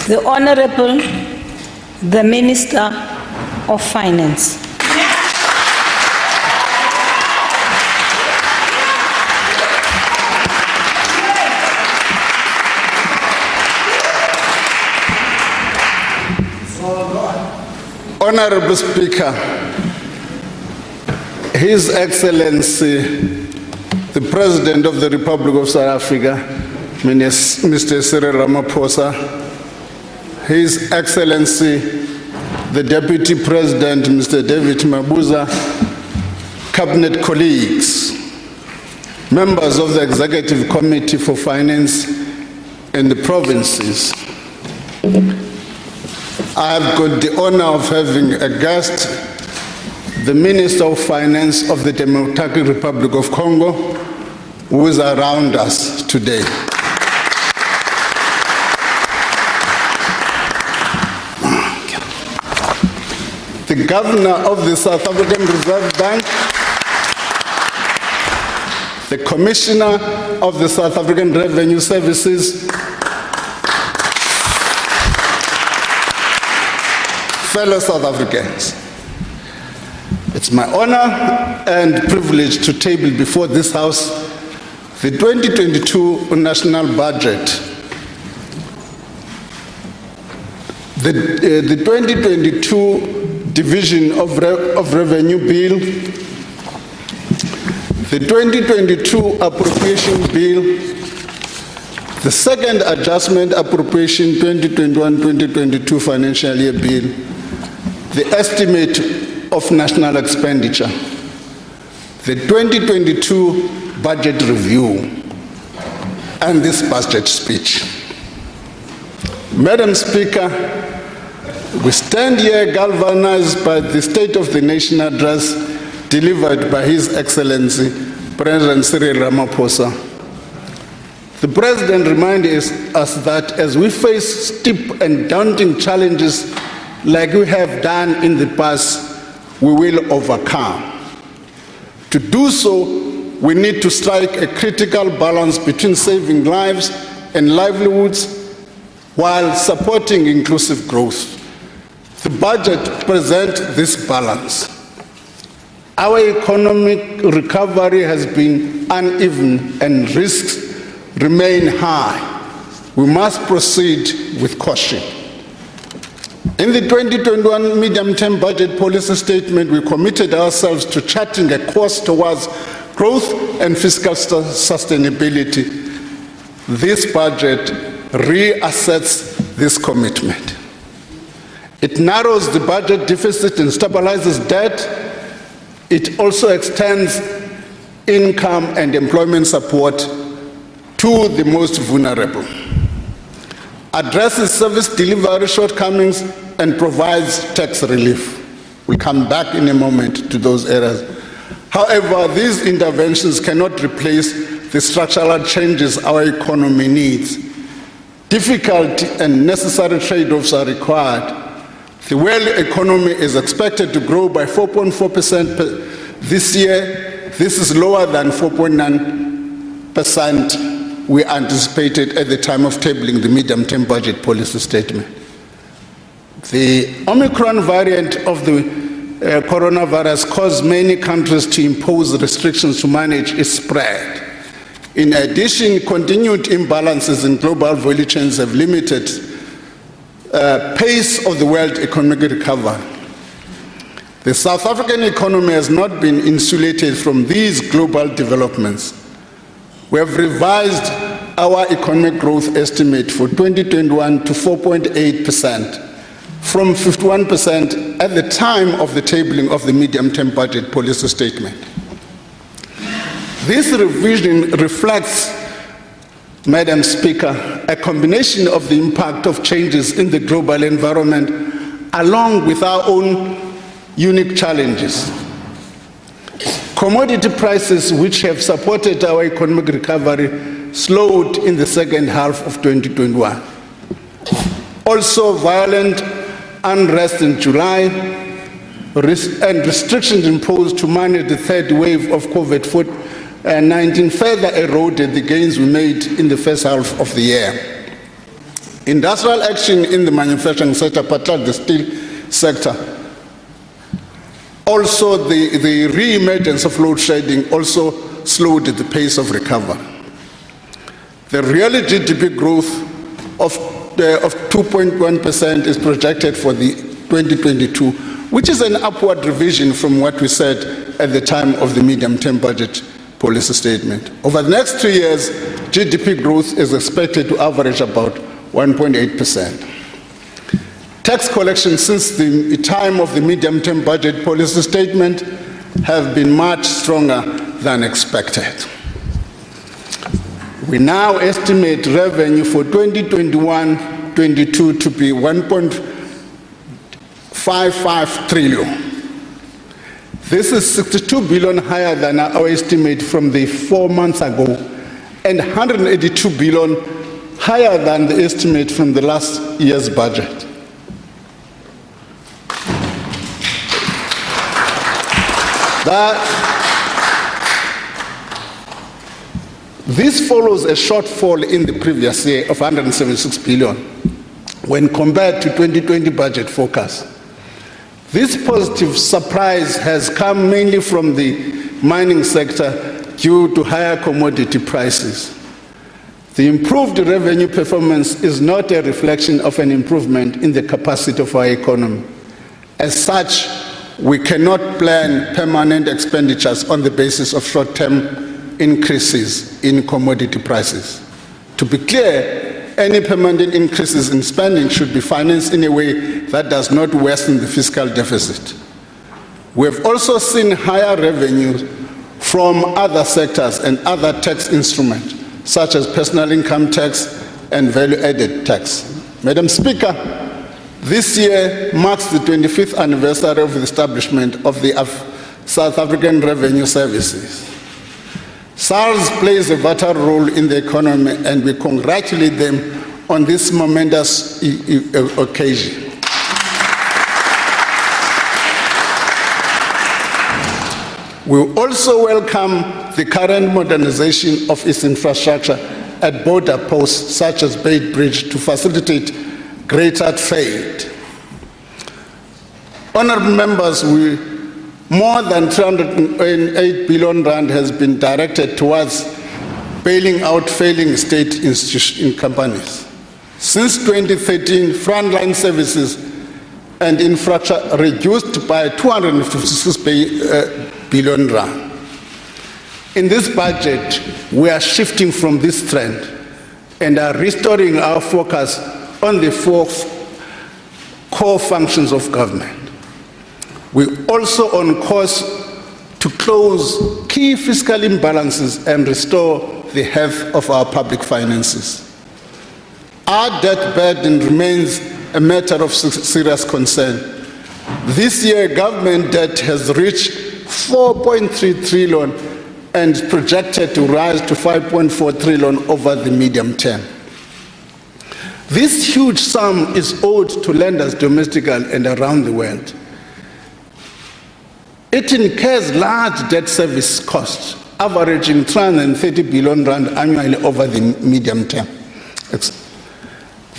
The Honorable, the Minister of Finance. Honorable Speaker, His Excellency, the President of the Republic of South Africa, Mr. Cyril Ramaphosa, His Excellency, the Deputy President, Mr. David Mabuza, Cabinet colleagues, members of the Executive Committee for Finance in the provinces. I have got the honor of having a guest, the Minister of Finance of the Democratic Republic of Congo, who is around us today. The Governor of the South African Reserve Bank, the Commissioner of the South African Revenue Services, fellow South Africans, it's my honor and privilege to table before this House the 2022 national budget, the 2022 division of revenue bill, the 2022 appropriation bill, the second adjustment appropriation 2021-2022 financial year bill, the estimate of national expenditure, the 2022 budget review, and this budget speech. Madam Speaker, we stand here galvanized by the State of the Nation address delivered by His Excellency, President Cyril Ramaphosa. The President reminded us that as we face steep and daunting challenges like we have done in the past, we will overcome. To do so, we need to strike a critical balance between saving lives and livelihoods while supporting inclusive growth. The budget presents this balance. Our economic recovery has been uneven and risks remain high. We must proceed with caution. In the 2021 medium-term budget policy statement, we committed ourselves to charting a course towards growth and fiscal sustainability. This budget reassets this commitment. It narrows the budget deficit and stabilizes debt. It also extends income and employment support to the most vulnerable, addresses service delivery shortcomings, and provides tax relief. We'll come back in a moment to those areas. However, these interventions cannot replace the structural changes our economy needs. Difficult and necessary trade-offs are required. The world economy is expected to grow by 4.4% this year. This is lower than 4.9% we anticipated at the time of tabling the medium-term budget policy statement. The Omicron variant of the coronavirus caused many countries to impose restrictions to manage its spread. In addition, continued imbalances in global value chains have limited pace of the world economic recovery. The South African economy has not been insulated from these global developments. We have revised our economic growth estimate for 2021 to 4.8%, from 51% at the time of the tabling of the medium-term budget policy statement. This revision reflects, Madam Speaker, a combination of the impact of changes in the global environment along with our own unique challenges. Commodity prices, which have supported our economic recovery, slowed in the second half of 2021. Also, violent unrest in July and restrictions imposed to manage the third wave of COVID-19 further eroded the gains we made in the first half of the year. Industrial action in the manufacturing sector, particularly the steel sector. Also, the re-emergence of load shedding also slowed the pace of recovery. The real GDP growth of 2.1% is projected for the 2022, which is an upward revision from what we said at the time of the medium-term budget policy statement. Over the next 3 years, GDP growth is expected to average about 1.8%. Tax collections since the time of the medium-term budget policy statement have been much stronger than expected. We now estimate revenue for 2021-22 to be 1.55 trillion. This is 62 billion higher than our estimate from the 4 months ago, and 182 billion higher than the estimate from the last year's budget. This follows a shortfall in the previous year of 176 billion when compared to 2020 budget forecast. This positive surprise has come mainly from the mining sector due to higher commodity prices. The improved revenue performance is not a reflection of an improvement in the capacity of our economy. As such, we cannot plan permanent expenditures on the basis of short-term increases in commodity prices. To be clear, any permanent increases in spending should be financed in a way that does not worsen the fiscal deficit. We have also seen higher revenues from other sectors and other tax instruments, such as personal income tax and value-added tax. Madam Speaker, this year marks the 25th anniversary of the establishment of the South African Revenue Services. SARS plays a vital role in the economy, and we congratulate them on this momentous occasion. We also welcome the current modernization of its infrastructure at border posts such as Beit Bridge to facilitate greater trade. Honourable members, more than 308 billion rand has been directed towards bailing out failing state institution companies. Since 2013, frontline services and infrastructure reduced by 256 billion rand. In this budget, we are shifting from this trend and are restoring our focus on the 4 core functions of government. We're also on course to close key fiscal imbalances and restore the health of our public finances. Our debt burden remains a matter of serious concern. This year, government debt has reached 4.3 trillion and is projected to rise to 5.4 trillion over the medium term. This huge sum is owed to lenders domestically and around the world. It incurs large debt service costs, averaging 330 billion rand annually over the medium term.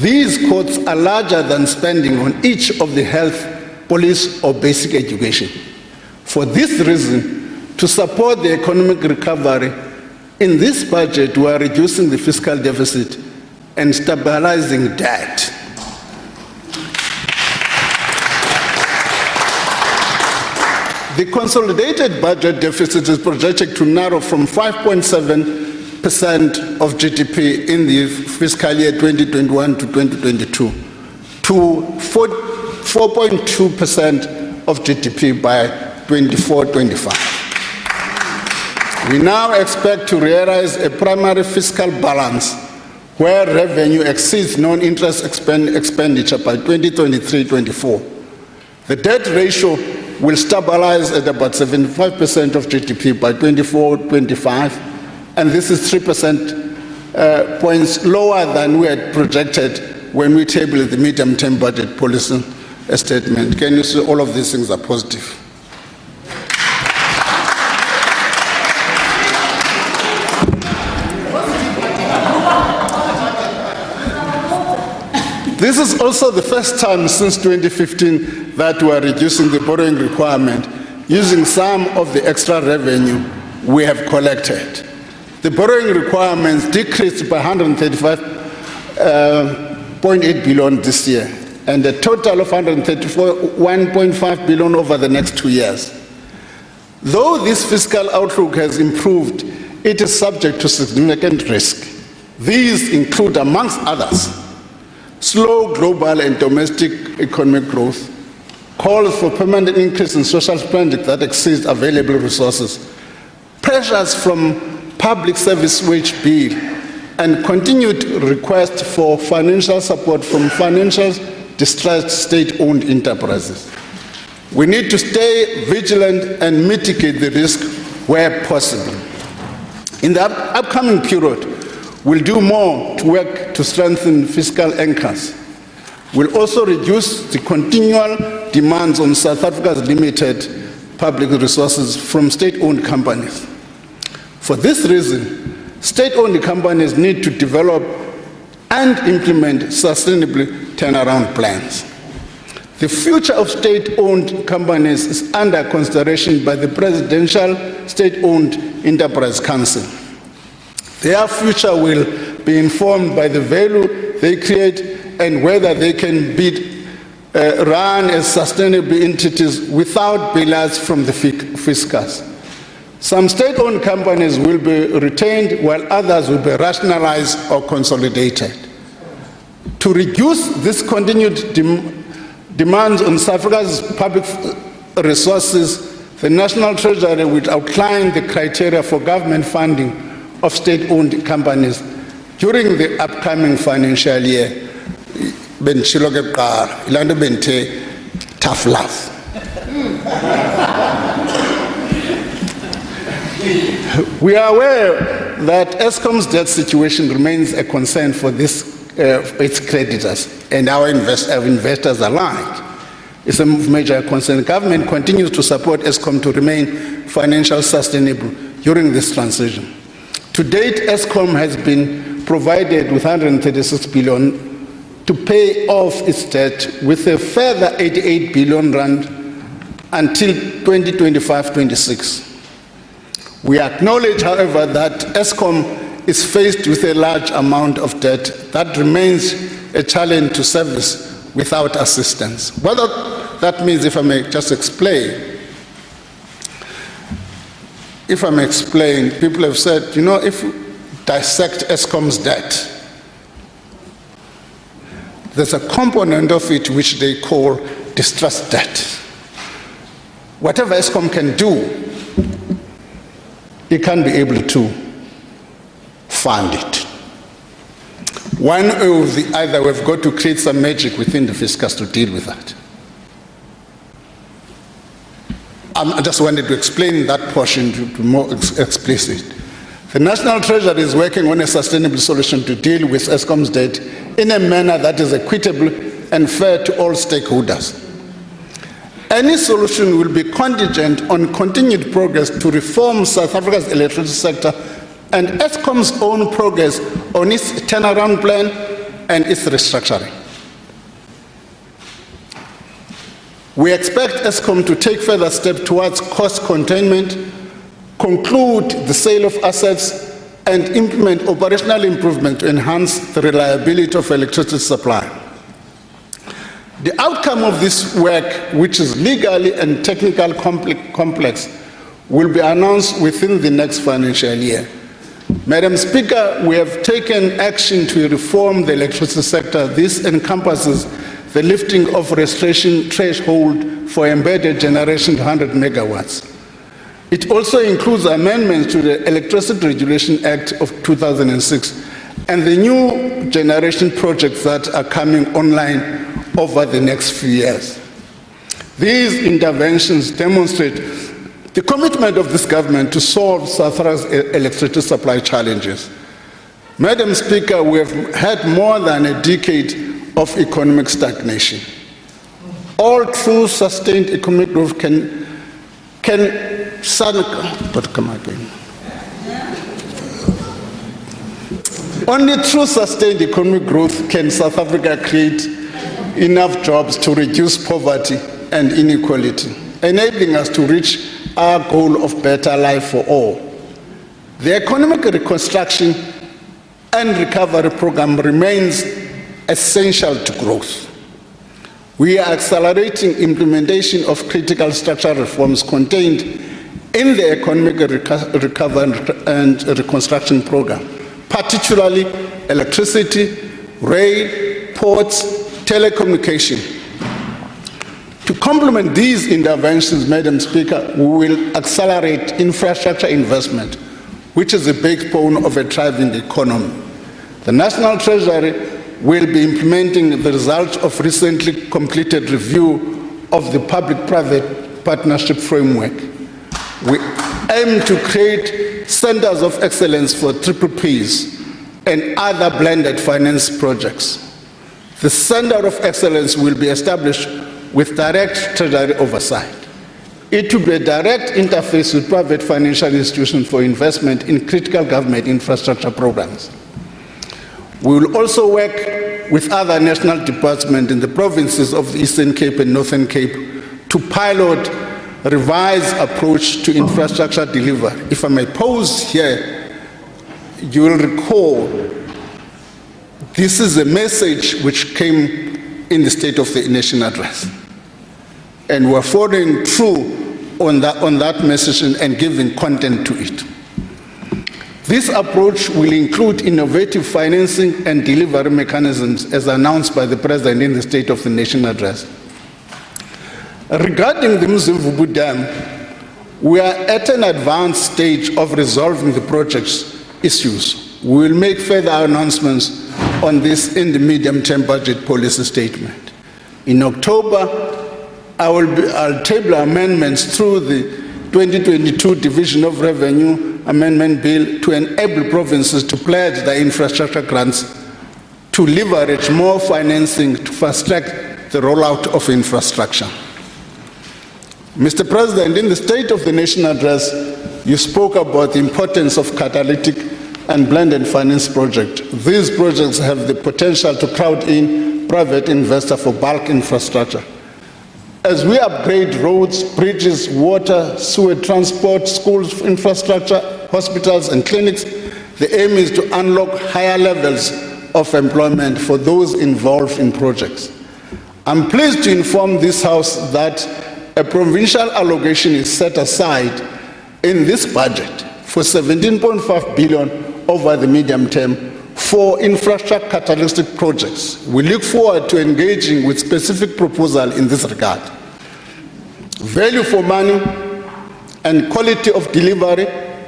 These costs are larger than spending on each of the health, police, or basic education. For this reason, to support the economic recovery, in this budget we are reducing the fiscal deficit and stabilizing debt. The consolidated budget deficit is projected to narrow from 5.7% of GDP in the fiscal year 2021 to 2022 to 4.2% of GDP by 24-25. We now expect to realize a primary fiscal balance where revenue exceeds non-interest expenditure by 2023-24. The debt ratio will stabilize at about 75% of GDP by 24-25, and this is 3% points lower than we had projected when we tabled the medium-term budget policy statement. Can you see all of these things are positive? This is also the first time since 2015 that we are reducing the borrowing requirement using some of the extra revenue we have collected. The borrowing requirements decreased by 135.8 billion this year, and a total of 1.5 billion over the next 2 years. Though this fiscal outlook has improved, it is subject to significant risk. These include, amongst others, slow global and domestic economic growth, calls for permanent increase in social spending that exceeds available resources, pressures from public service wage bill, and continued request for financial support from financial distressed state-owned enterprises. We need to stay vigilant and mitigate the risk where possible. In the upcoming period, we'll do more to work to strengthen fiscal anchors. We'll also reduce the continual demands on South Africa's limited public resources from state-owned companies. For this reason, state-owned companies need to develop and implement sustainable turnaround plans. The future of state-owned companies is under consideration by the Presidential State-Owned Enterprise Council. Their future will be informed by the value they create and whether they can be run as sustainable entities without bailouts from the fiscals. Some state-owned companies will be retained while others will be rationalized or consolidated. To reduce this continued demands on South Africa's public resources, the National Treasury will outline the criteria for government funding of state-owned companies during the upcoming financial year. Tough love. We are aware that Eskom's debt situation remains a concern for its creditors and our investors alike. It's a major concern. Government continues to support Eskom to remain financially sustainable during this transition. To date, Eskom has been provided with 136 billion to pay off its debt, with a further 88 billion rand until 2025-26. We acknowledge, however, that Eskom is faced with a large amount of debt that remains a challenge to service without assistance. What that means, if I may just explain, people have said, you know, if you dissect Eskom's debt, there's a component of it which they call distressed debt. Whatever Eskom can do, it can't be able to fund it. One or the other, we've got to create some magic within the fiscals to deal with that. I just wanted to explain that portion to be more explicit. The National Treasury is working on a sustainable solution to deal with Eskom's debt in a manner that is equitable and fair to all stakeholders. Any solution will be contingent on continued progress to reform South Africa's electricity sector and Eskom's own progress on its turnaround plan and its restructuring. We expect Eskom to take further steps towards cost containment, conclude the sale of assets, and implement operational improvement to enhance the reliability of electricity supply. The outcome of this work, which is legally and technically complex, will be announced within the next financial year. Madam Speaker, we have taken action to reform the electricity sector. This encompasses the lifting of restoration threshold for embedded generation to 100 megawatts. It also includes amendments to the Electricity Regulation Act of 2006 and the new generation projects that are coming online over the next few years. These interventions demonstrate the commitment of this government to solve South Africa's electricity supply challenges. Madam Speaker, we have had more than a decade of economic stagnation. All true sustained economic growth can suddenly, but come again. Only through sustained economic growth can South Africa create enough jobs to reduce poverty and inequality, enabling us to reach our goal of better life for all. The economic reconstruction and recovery program remains essential to growth. We are accelerating implementation of critical structural reforms contained in the economic recovery and reconstruction program, particularly electricity, rail, ports, telecommunication. To complement these interventions, Madam Speaker, we will accelerate infrastructure investment, which is a backbone of a thriving economy. The National Treasury will be implementing the results of recently completed review of the public-private partnership framework. We aim to create centers of excellence for PPPs and other blended finance projects. The Center of Excellence will be established with direct treasury oversight. It will be a direct interface with private financial institutions for investment in critical government infrastructure programs. We will also work with other national departments in the provinces of the Eastern Cape and Northern Cape to pilot a revised approach to infrastructure delivery. If I may pause here, you will recall this is a message which came in the State of the Nation address. And we're following through on that message and giving content to it. This approach will include innovative financing and delivery mechanisms as announced by the President in the State of the Nation address. Regarding the Mzimvubu Dam, we are at an advanced stage of resolving the project's issues. We will make further announcements on this in the medium-term budget policy statement. In October, I'll table amendments through the 2022 Division of Revenue Amendment Bill to enable provinces to pledge their infrastructure grants to leverage more financing to fast-track the rollout of infrastructure. Mr. President, in the State of the Nation address, you spoke about the importance of catalytic and blended finance projects. These projects have the potential to crowd in private investors for bulk infrastructure. As we upgrade roads, bridges, water, sewer transport, schools, infrastructure, hospitals and clinics, the aim is to unlock higher levels of employment for those involved in projects. I'm pleased to inform this House that a provincial allocation is set aside in this budget for 17.5 billion over the medium term for infrastructure catalytic projects. We look forward to engaging with specific proposals in this regard. Value for money and quality of delivery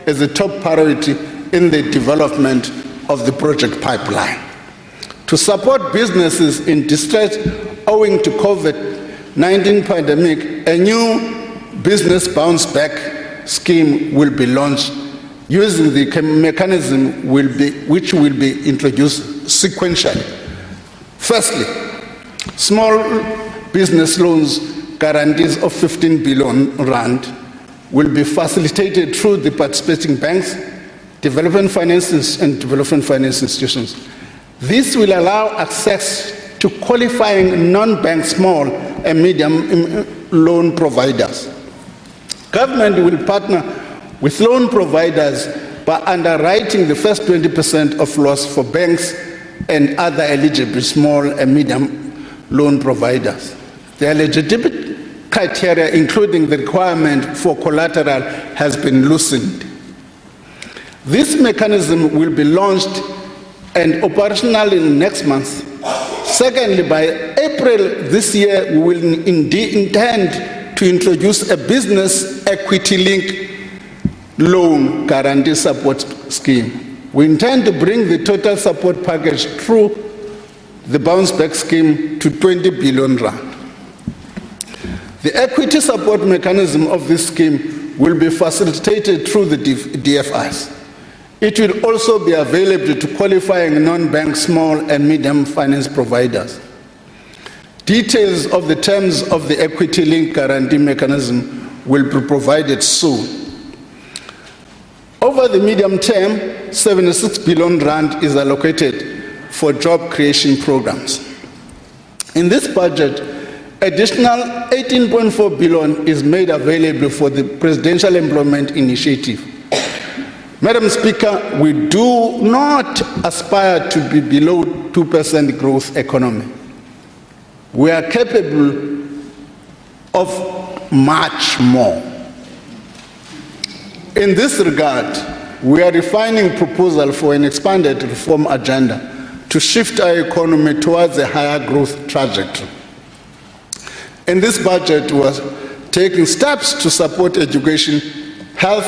is a top priority in the development of the project pipeline. To support businesses in distress owing to COVID-19 pandemic, a new business bounce back scheme will be launched using the mechanism which will be introduced sequentially. Firstly, small business loans guarantees of 15 billion rand will be facilitated through the participating banks, development finance and development finance institutions. This will allow access to qualifying non-bank small and medium loan providers. Government will partner with loan providers by underwriting the first 20% of loss for banks and other eligible small and medium loan providers. The eligibility criteria, including the requirement for collateral, has been loosened. This mechanism will be launched and operational next month. Secondly, by April this year, we will intend to introduce a business equity link loan guarantee support scheme. We intend to bring the total support package through the bounce back scheme to 20 billion rand. The equity support mechanism of this scheme will be facilitated through the DFIs. It will also be available to qualifying non-bank small and medium finance providers. Details of the terms of the equity link guarantee mechanism will be provided soon. Over the medium term, 76 billion rand is allocated for job creation programs. In this budget, additional 18.4 billion is made available for the Presidential Employment Initiative. Madam Speaker, we do not aspire to be below 2% growth economy. We are capable of much more. In this regard, we are refining proposal for an expanded reform agenda to shift our economy towards a higher growth trajectory. In this budget, we are taking steps to support education, health,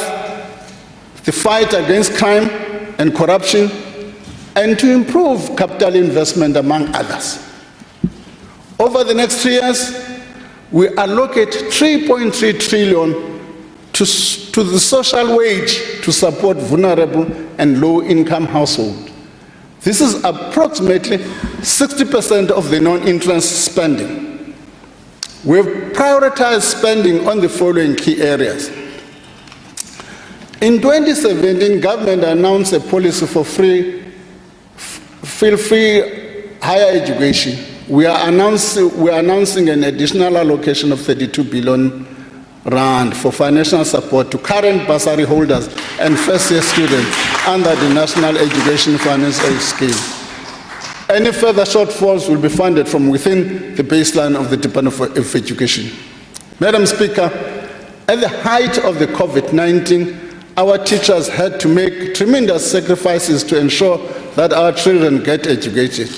the fight against crime and corruption, and to improve capital investment, among others. Over the next 3 years, we allocate 3.3 trillion to the social wage to support vulnerable and low-income households. This is approximately 60% of the non-interest spending. We have prioritized spending on the following key areas. In 2017, government announced a policy for free higher education. We are announcing an additional allocation of 32 billion rand for financial support to current bursary holders and first-year students under the National Education Finance Aid Scheme. Any further shortfalls will be funded from within the baseline of the Department of Education. Madam Speaker, at the height of the COVID-19, our teachers had to make tremendous sacrifices to ensure that our children get educated.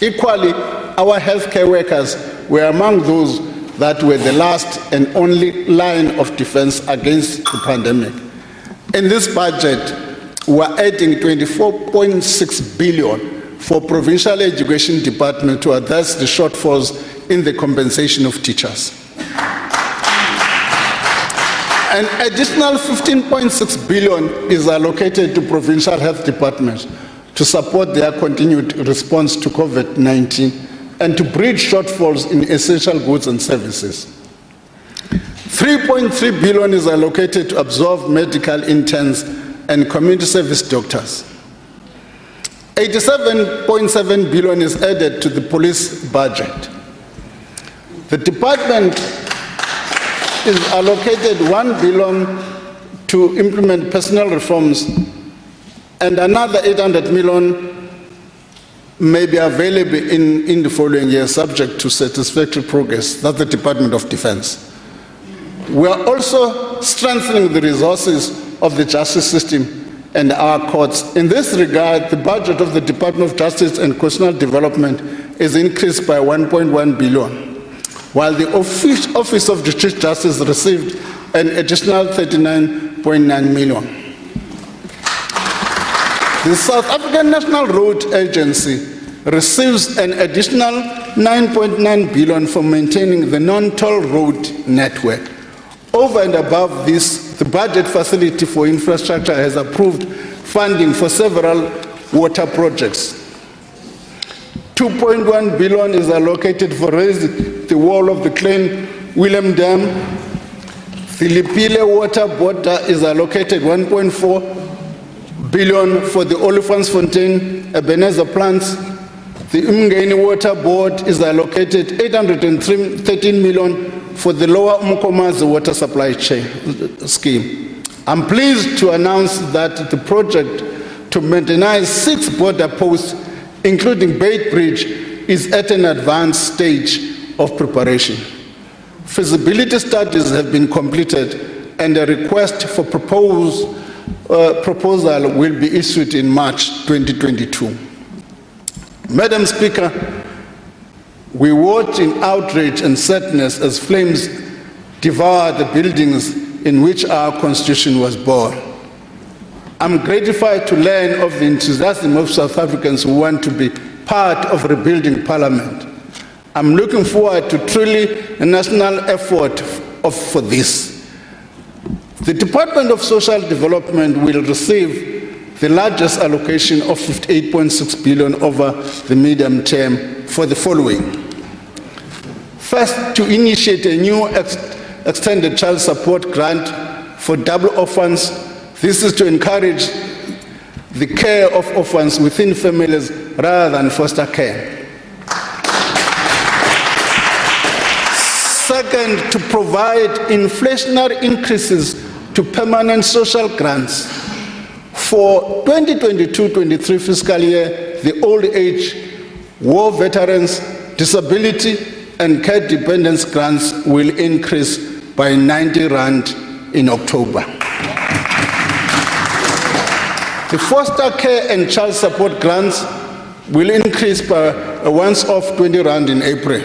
Equally, our healthcare workers were among those that were the last and only line of defense against the pandemic. In this budget, we are adding 24.6 billion for provincial education department to address the shortfalls in the compensation of teachers. An additional 15.6 billion is allocated to provincial health departments to support their continued response to COVID-19 and to bridge shortfalls in essential goods and services. 3.3 billion is allocated to absorb medical interns and community service doctors. 87.7 billion is added to the police budget. The department is allocated 1 billion to implement personnel reforms, and another 800 million may be available in the following year, subject to satisfactory progress. That's the Department of Defense. We are also strengthening the resources of the justice system and our courts. In this regard, the budget of the Department of Justice and Constitutional Development is increased by 1.1 billion, while the Office of the Chief Justice received an additional 39.9 million. The South African National Road Agency receives an additional 9.9 billion for maintaining the non-toll road network. Over and above this, the budget facility for infrastructure has approved funding for several water projects. 2.1 billion is allocated for raising the wall of the Klein Willem Dam. The Lipile water border is allocated 1.4 billion for the Olifantsfontein Ebenezer plants. The Umgeni Water Board is allocated 813 million for the Lower Umkomazi water supply scheme. I'm pleased to announce that the project to maintain 6 border posts, including Bait Bridge, is at an advanced stage of preparation. Feasibility studies have been completed, and a request for proposal will be issued in March 2022. Madam Speaker, we watch in outrage and sadness as flames devour the buildings in which our Constitution was born. I'm gratified to learn of the enthusiasm of South Africans who want to be part of rebuilding Parliament. I'm looking forward to truly a national effort for this. The Department of Social Development will receive the largest allocation of 58.6 billion over the medium term for the following. First, to initiate a new extended child support grant for double orphans, This is to encourage the care of orphans within families rather than foster care. Second, to provide inflationary increases to permanent social grants. For 2022-23 fiscal year, the old age, war veterans, disability and care dependence grants will increase by 90 rand in October. The foster care and child support grants will increase by a once-off 20 rand in April.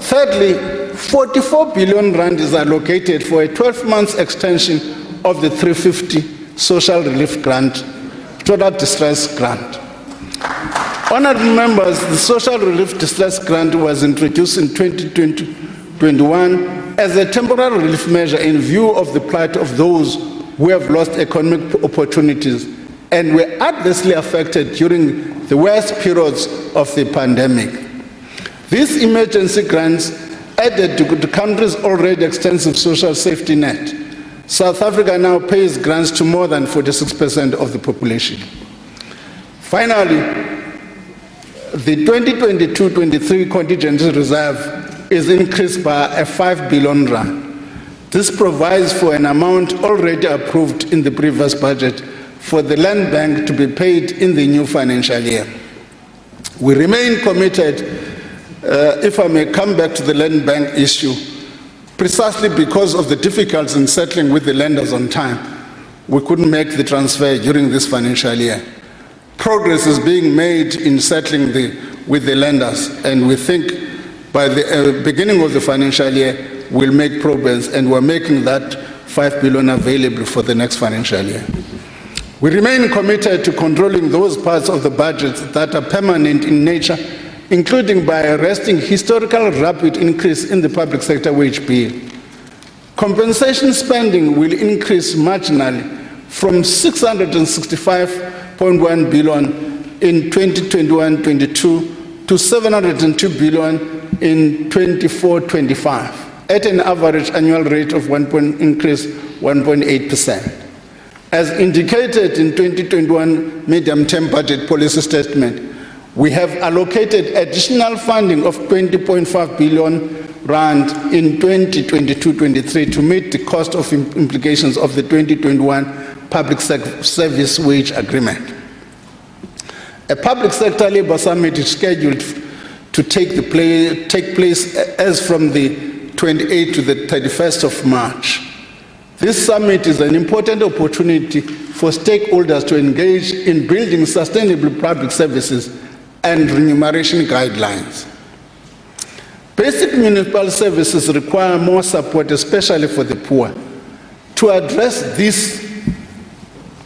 Thirdly, 44 billion rand is allocated for a 12-month extension of the 350 social relief grant, total distress grant. Honourable members, the social relief distress grant was introduced in 2020-21 as a temporary relief measure in view of the plight of those who have lost economic opportunities and were adversely affected during the worst periods of the pandemic. These emergency grants added to the country's already extensive social safety net. South Africa now pays grants to more than 46% of the population. Finally, the 2022-23 contingency reserve is increased by a 5 billion rand. This provides for an amount already approved in the previous budget for the Land Bank to be paid in the new financial year. We remain committed, if I may come back to the Land Bank issue, precisely because of the difficulties in settling with the lenders on time, we couldn't make the transfer during this financial year. Progress is being made in settling with the lenders, and we think by the beginning of the financial year, we'll make progress, and we're making that 5 billion available for the next financial year. We remain committed to controlling those parts of the budget that are permanent in nature, including by arresting historical rapid increase in the public sector wage bill. Compensation spending will increase marginally from 665.1 billion in 2021-22 to 702 billion in 24-25, at an average annual rate of 1.8%. As indicated in 2021 medium-term budget policy statement, we have allocated additional funding of 20.5 billion rand in 2022-23 to meet the cost of implications of the 2021 Public Service Wage Agreement. A public sector labour summit is scheduled to take place as from the 28th to the 31st of March. This summit is an important opportunity for stakeholders to engage in building sustainable public services and remuneration guidelines. Basic municipal services require more support, especially for the poor. To address this,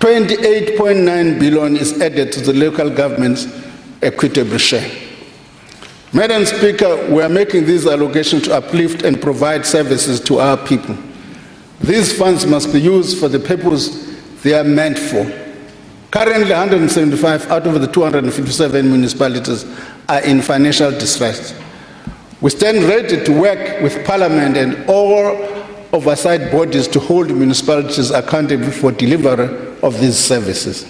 28.9 billion is added to the local government's equitable share. Madam Speaker, we are making these allocations to uplift and provide services to our people. These funds must be used for the purpose they are meant for. Currently, 175 out of the 257 municipalities are in financial distress. We stand ready to work with Parliament and all oversight bodies to hold municipalities accountable for delivery of these services.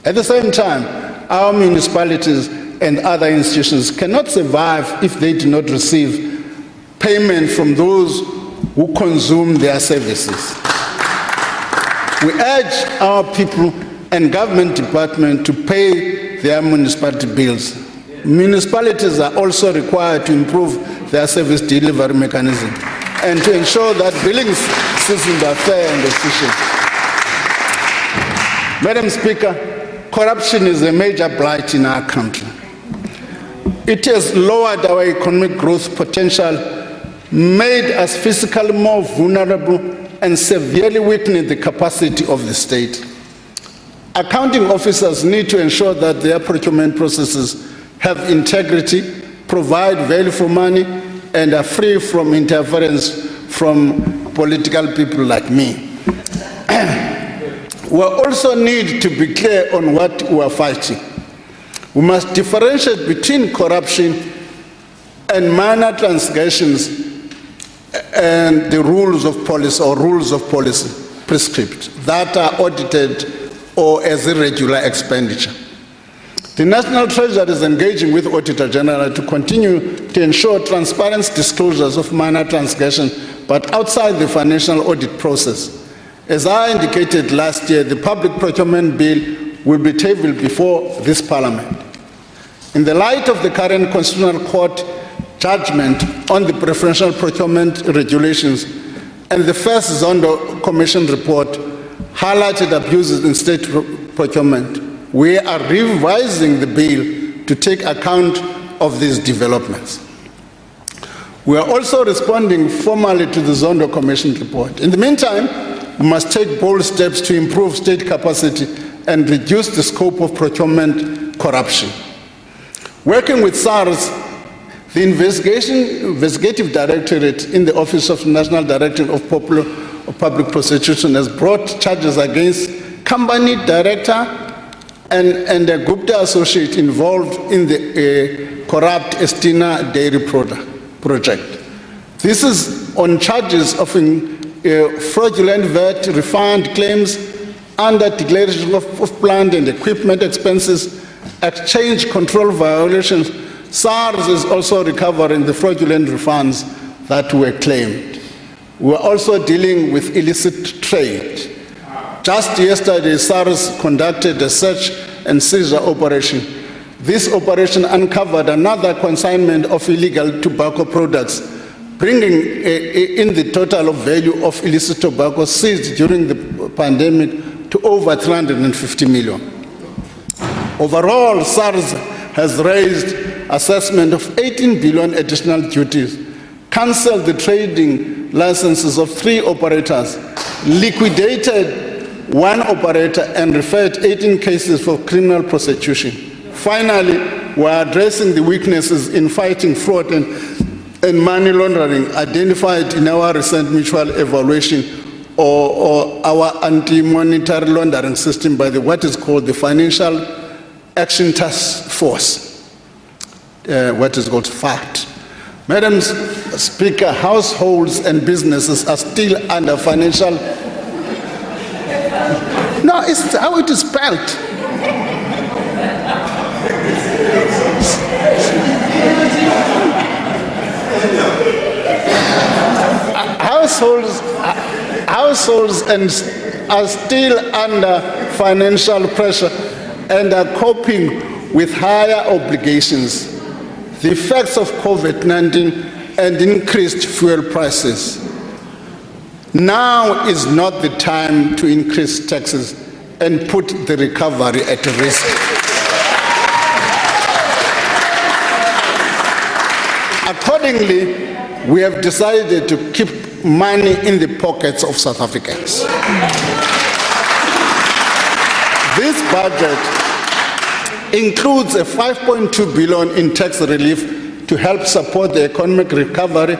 At the same time, our municipalities and other institutions cannot survive if they do not receive payment from those who consume their services. We urge our people and government department to pay their municipality bills. Municipalities are also required to improve their service delivery mechanism and to ensure that billing systems are fair and efficient. Madam Speaker, corruption is a major blight in our country. It has lowered our economic growth potential, made us physically more vulnerable, and severely weakened the capacity of the state. Accounting officers need to ensure that their procurement processes have integrity, provide value for money, and are free from interference from political people like me. We also need to be clear on what we are fighting. We must differentiate between corruption and minor transgressions and the rules of policy or rules of policy. prescript that are audited or as irregular expenditure. The National Treasury is engaging with Auditor General to continue to ensure transparent disclosures of minor transgression, but outside the financial audit process. As I indicated last year, the Public Procurement Bill will be tabled before this Parliament. In the light of the current Constitutional Court judgment on the preferential procurement regulations and the first Zondo Commission report highlighted abuses in state procurement, we are revising the bill to take account of these developments. We are also responding formally to the Zondo Commission report. In the meantime, we must take bold steps to improve state capacity and reduce the scope of procurement corruption. Working with SARS, the Investigative Directorate in the Office of National Director of Public Prosecution has brought charges against company director and a Gupta associate involved in the corrupt Estina dairy project. This is on charges of fraudulent VAT refund claims under declaration of plant and equipment expenses, exchange control violations. SARS is also recovering the fraudulent refunds that were claimed. We are also dealing with illicit trade. Just yesterday, SARS conducted a search and seizure operation. This operation uncovered another consignment of illegal tobacco products, bringing in the total of value of illicit tobacco seized during the pandemic to over 350 million. Overall, SARS has raised assessment of 18 billion additional duties, cancelled the trading licenses of 3 operators, liquidated 1 operator, and referred 18 cases for criminal prosecution. Finally, we are addressing the weaknesses in fighting fraud and money laundering identified in our recent mutual evaluation or our anti-monetary laundering system by what is called the Financial Action Task Force, what is called FACT. Madam Speaker, households and businesses are still under financial... No, it's how it is spelled. Households are still under financial pressure and are coping with higher obligations, the effects of COVID-19 and increased fuel prices. Now is not the time to increase taxes and put the recovery at risk. Accordingly, we have decided to keep money in the pockets of South Africans. This budget includes a 5.2 billion in tax relief to help support the economic recovery,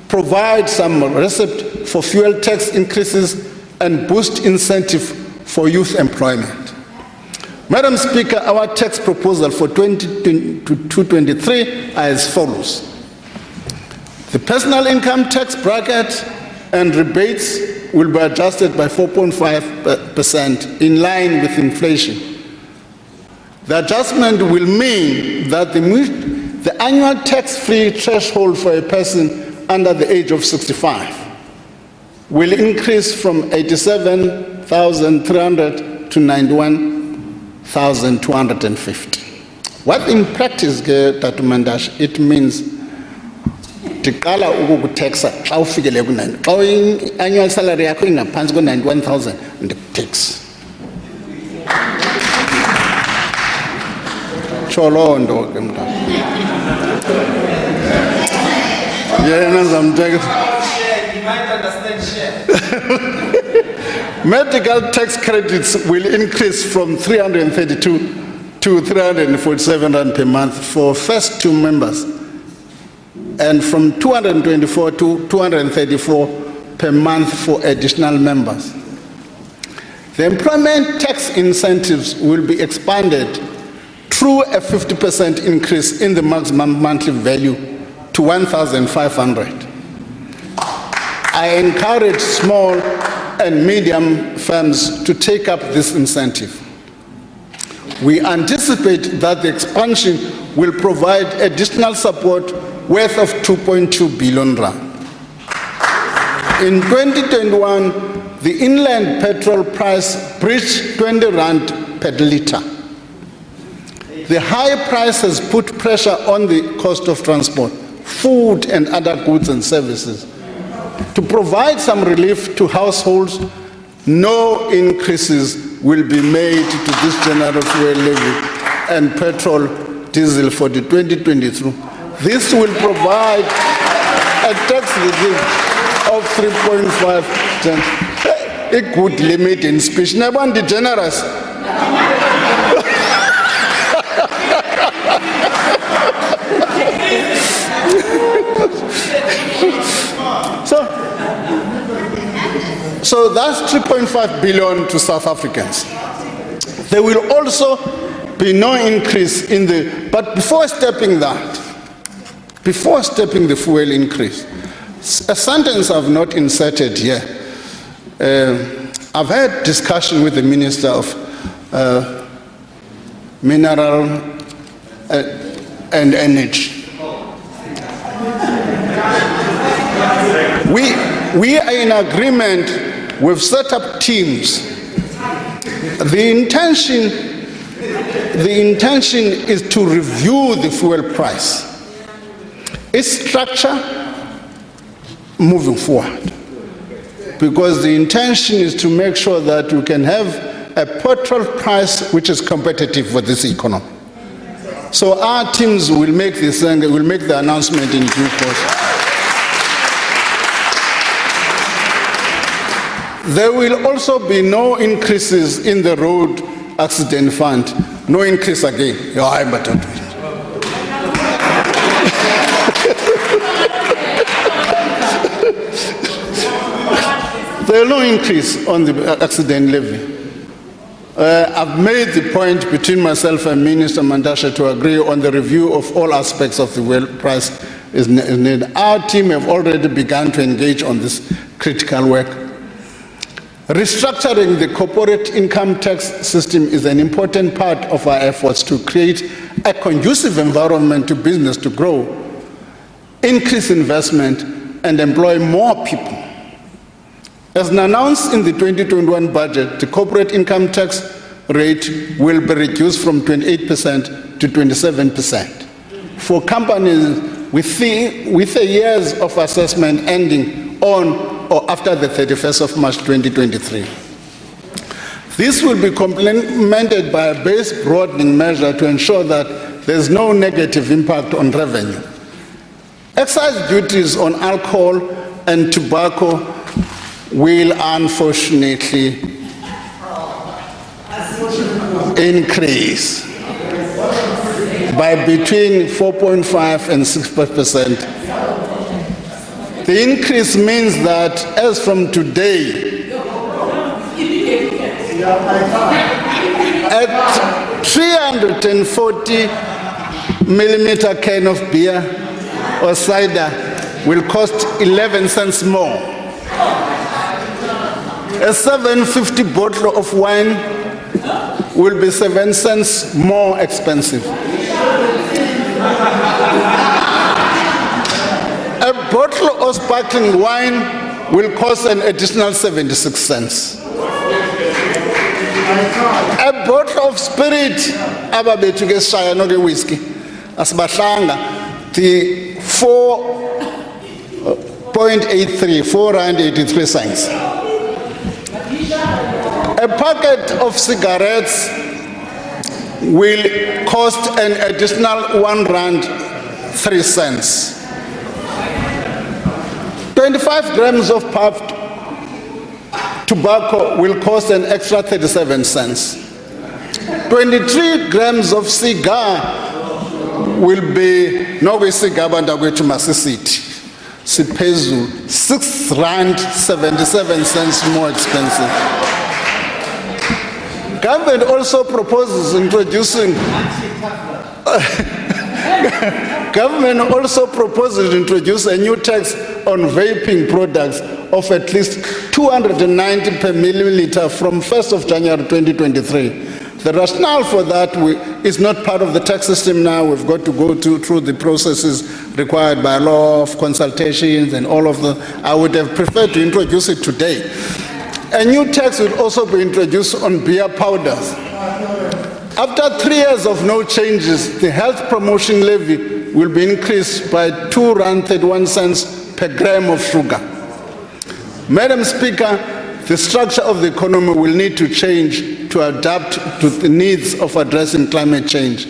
provide some receipt for fuel tax increases, and boost incentive for youth employment. Madam Speaker, our tax proposal for 2022-23 are as follows. The personal income tax bracket and rebates will be adjusted by 4.5% in line with inflation. The adjustment will mean that the annual tax-free threshold for a person under the age of 65 will increase from 87,300 to 91,250. What in practice, Tatumandash, it means tiqala ukukutaxa xa ufikele ku-9 xa annual salary yakho ingaphansi ko-91,000 ndikutax. Tsho loo nto ke mntana. Yena zamteka. Medical tax credits will increase from 332 to 347 rand per month for first 2 members, and from 224 to 234 per month for additional members. The employment tax incentives will be expanded through a 50% increase in the maximum monthly value to 1,500. I encourage small and medium firms to take up this incentive. We anticipate that the expansion will provide additional support worth of 2.2 billion rand. In 2021, the inland petrol price breached 20 rand per litre. The high price has put pressure on the cost of transport, food and other goods and services. To provide some relief to households, no increases will be made to this general fuel levy and petrol diesel for the 2023. This will provide a tax relief of 3.5%. A good limit in speech. Never want the generous. So that's 3.5 billion to South Africans. There will also be no increase in the, but before stepping the fuel increase, a sentence I've not inserted here. I've had discussion with the Minister of Mineral and Energy. We are in agreement. We've set up teams. The intention is to review the fuel price, its structure moving forward. Because the intention is to make sure that we can have a petrol price which is competitive for this economy. So our teams will make this and will make the announcement in due course. There will also be no increases in the road accident fund. No increase again. There is no increase on the accident levy. I've made the point between myself and Minister Mandasha to agree on the review of all aspects of the fuel price is needed. Our team have already begun to engage on this critical work. Restructuring the corporate income tax system is an important part of our efforts to create a conducive environment to business to grow, increase investment, and employ more people. As announced in the 2021 budget, the corporate income tax rate will be reduced from 28% to 27% for companies with a years of assessment ending on or after the 31st of March 2023. This will be complemented by a base broadening measure to ensure that there is no negative impact on revenue. Excise duties on alcohol and tobacco will unfortunately increase by between 4.5 and 6%. The increase means that as from today, at 340 millimeter can of beer or cider will cost 11 cents more. A 750 bottle of wine will be 7 cents more expensive. A bottle of sparkling wine will cost an additional 76 cents. A bottle of spirit, whiskey, the 4.83 cents. A packet of cigarettes will cost an additional 1 rand 3 cents. 25 grams of puffed tobacco will cost an extra 37 cents. 23 grams of cigar will be no cigar but to Masisiti. Sipezu 6 rand 77 cents more expensive. Government also proposes introducing a new tax on vaping products of at least 290 per milliliter from 1st of January 2023. The rationale for that is not part of the tax system now. We've got to go through the processes required by law of consultations and all of the. I would have preferred to introduce it today. A new tax will also be introduced on beer powders. After 3 years of no changes, the health promotion levy will be increased by R2.31 per gram of sugar. Madam Speaker, the structure of the economy will need to change to adapt to the needs of addressing climate change.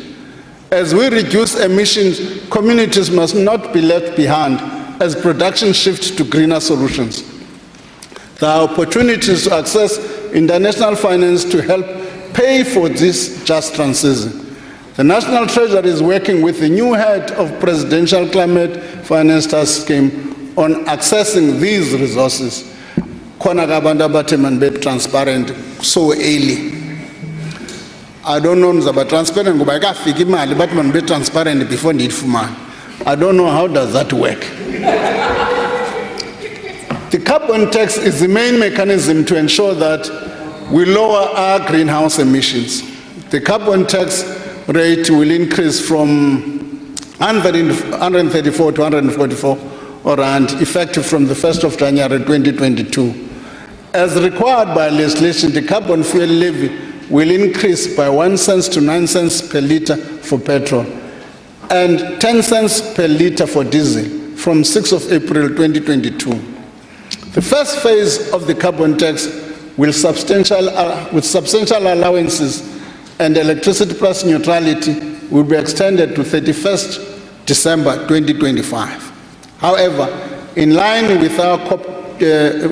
As we reduce emissions, communities must not be left behind as production shifts to greener solutions. There are opportunities to access international finance to help pay for this just transition. The National Treasury is working with the new head of Presidential Climate Finance Task Scheme on accessing these resources. Khona abantu abathi manibe transparent so early. I don't know nzaba transparent ngoba ikafika imali bathi manibe transparent before ndiyifumana. I don't know how does that work. The carbon tax is the main mechanism to ensure that we lower our greenhouse emissions. The carbon tax rate will increase from 134 to 144 rand, effective from the 1st of January 2022. As required by legislation, the carbon fuel levy will increase by 1 cent to 9 cents per litre for petrol and 10 cents per litre for diesel from 6th of April 2022. The first phase of the carbon tax with substantial allowances and electricity price neutrality will be extended to 31st December 2025. However, in line with our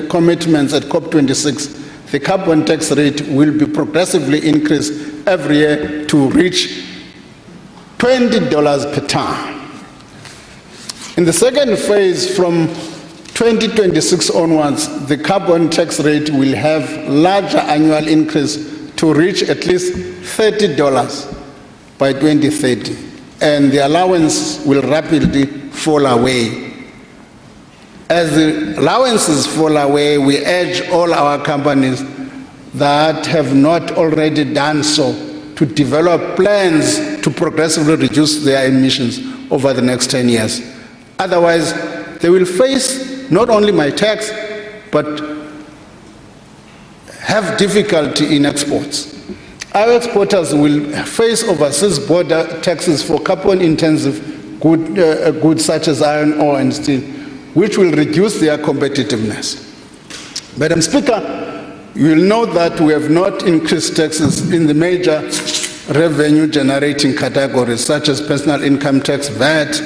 commitments at COP26, the carbon tax rate will be progressively increased every year to reach $20 per ton. In the second phase, from 2026 onwards, the carbon tax rate will have larger annual increase to reach at least $30 by 2030, and the allowance will rapidly fall away. As the allowances fall away, we urge all our companies that have not already done so to develop plans to progressively reduce their emissions over the next 10 years. Otherwise, they will face not only my tax, but have difficulty in exports. Our exporters will face overseas border taxes for carbon-intensive goods such as iron ore and steel, which will reduce their competitiveness. Madam Speaker, you will note that we have not increased taxes in the major revenue-generating categories such as personal income tax, VAT,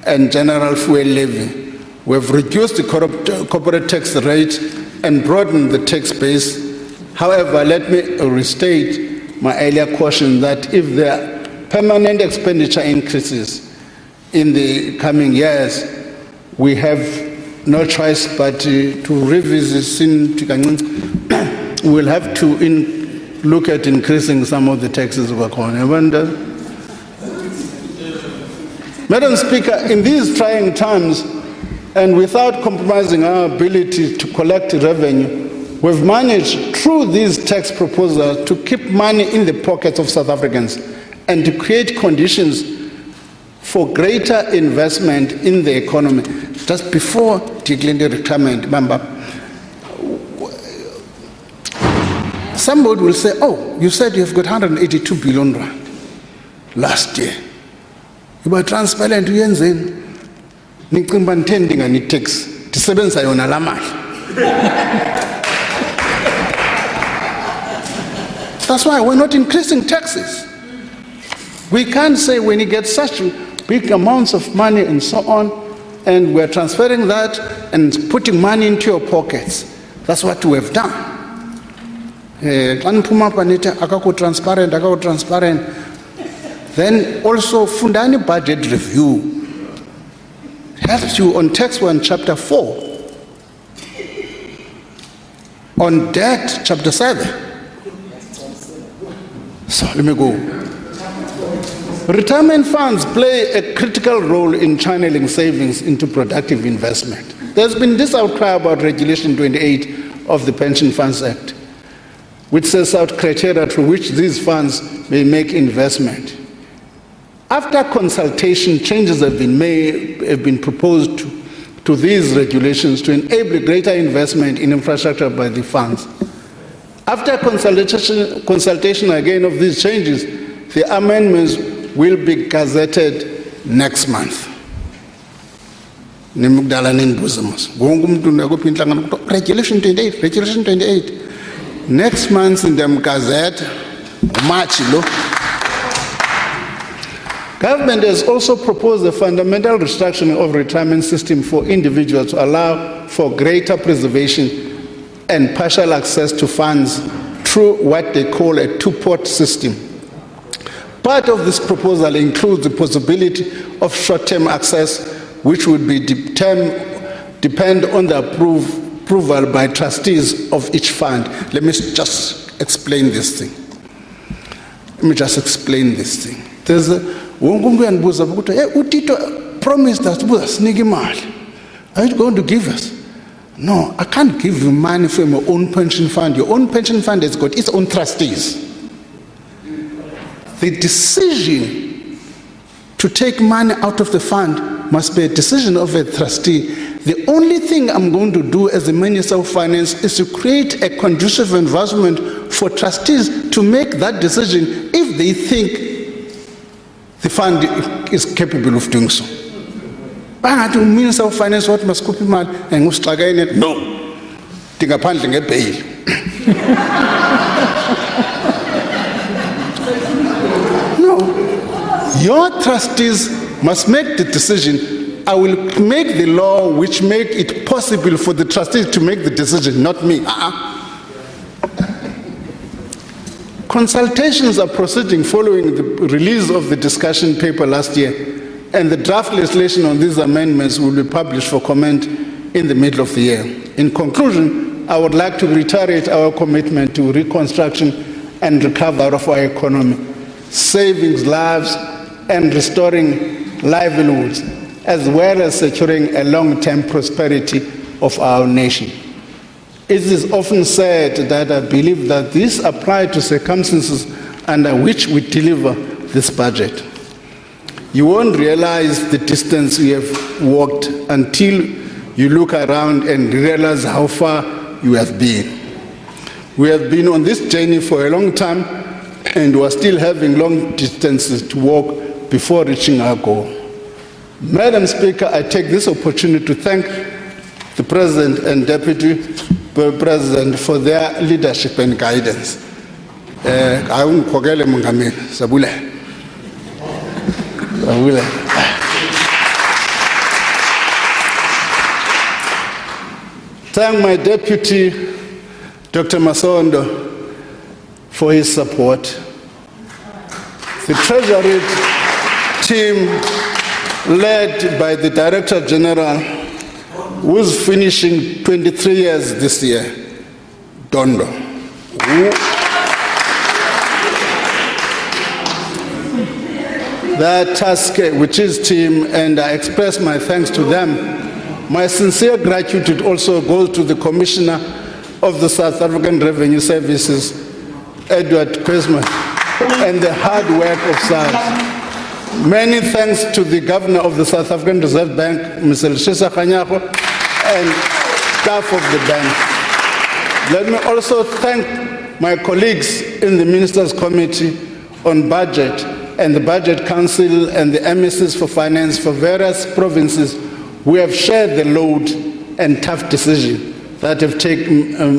and general fuel levy. We have reduced the corporate tax rate and broadened the tax base. However, let me restate my earlier caution that if there are permanent expenditure increases in the coming years, we have no choice but to revisit. We will have to look at increasing some of the taxes of our economy. Madam Speaker, in these trying times, and without compromising our ability to collect revenue, we've managed through these tax proposals to keep money in the pockets of South Africans and to create conditions for greater investment in the economy. Just before declaring the retirement, somebody will say, oh, you said you've got 182 billion rand last year. You were transparent, you ain't Nikumba ntending ani tax tisebenza yona la mali. That's why we're not increasing taxes. We can't say when you get such big amounts of money and so on, and we're transferring that and putting money into your pockets. That's what we have done. Transparent. Then also fundani budget review helps you on tax 1 chapter 4, on debt chapter 7. So let me go. Retirement funds play a critical role in channeling savings into productive investment. There's been this outcry about Regulation 28 of the Pension Funds Act, which sets out criteria through which these funds may make investment. After consultation, changes have been proposed to these regulations to enable greater investment in infrastructure by the funds. After consultation again of these changes, the amendments will be gazetted next month. Regulation 28, Regulation 28. Next month in the Gazette, March. Government has also proposed a fundamental restructuring of retirement system for individuals to allow for greater preservation and partial access to funds through what they call a two-pot system. Part of this proposal includes the possibility of short-term access, which would be depend on the approval by trustees of each fund. Let me just explain this thing. There's a Utito promised us, are you going to give us? No, I can't give you money from your own pension fund. Your own pension fund has got its own trustees. The decision to take money out of the fund must be a decision of a trustee. The only thing I'm going to do as the Minister of Finance is to create a conducive environment for trustees to make that decision if they think the fund is capable of doing so. But the Minister of Finance, what must copy man and must again it? No. Think upon a bail. No. Your trustees must make the decision. I will make the law which make it possible for the trustees to make the decision, not me. Consultations are proceeding following the release of the discussion paper last year, and the draft legislation on these amendments will be published for comment in the middle of the year. In conclusion, I would like to reiterate our commitment to reconstruction and recovery of our economy, saving lives and restoring livelihoods, as well as securing a long-term prosperity of our nation. It is often said that I believe that this applies to circumstances under which we deliver this budget. You won't realize the distance we have walked until you look around and realize how far you have been. We have been on this journey for a long time, and we are still having long distances to walk before reaching our goal. Madam Speaker, I take this opportunity to thank the President and Deputy President for their leadership and guidance. Thank my Deputy, Dr. Masondo, for his support. The Treasury team, led by the Director General, who is finishing 23 years this year, Dondo. That task, which is team, and I express my thanks to them. My sincere gratitude also goes to the Commissioner of the South African Revenue Services, Edward Quisman, and the hard work of SARS. Many thanks to the Governor of the South African Reserve Bank, Mr. Shisa Kanyako, and staff of the bank. Let me also thank my colleagues in the Ministers' Committee on Budget and the Budget Council and the MSs for Finance for various provinces who have shared the load and tough decisions that have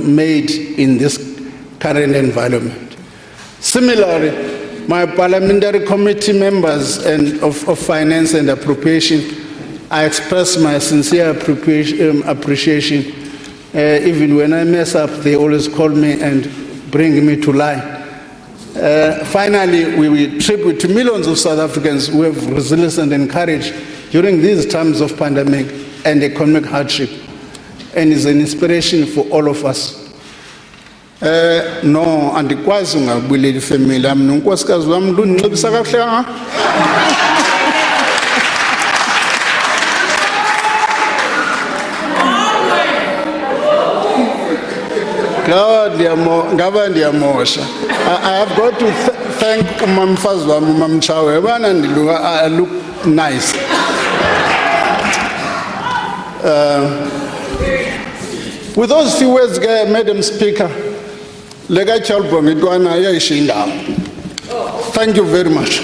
made in this current environment. Similarly, my parliamentary committee members of Finance and Appropriation, I express my sincere appreciation. Even when I mess up, they always call me and bring me to light. Finally, we tribute to millions of South Africans who have resilience and courage during these times of pandemic and economic hardship, and is an inspiration for all of us. No, andikwazi ungabuleli family yami nonkosikazi wami lunixebisa kahle ngaba ndiyamosha. I have got to thank umamfazi wami umamchawe. Bana ndiluka, I look nice. With those few words, Madam Speaker, lega chalbong itwana ya ishinda. Thank you very much.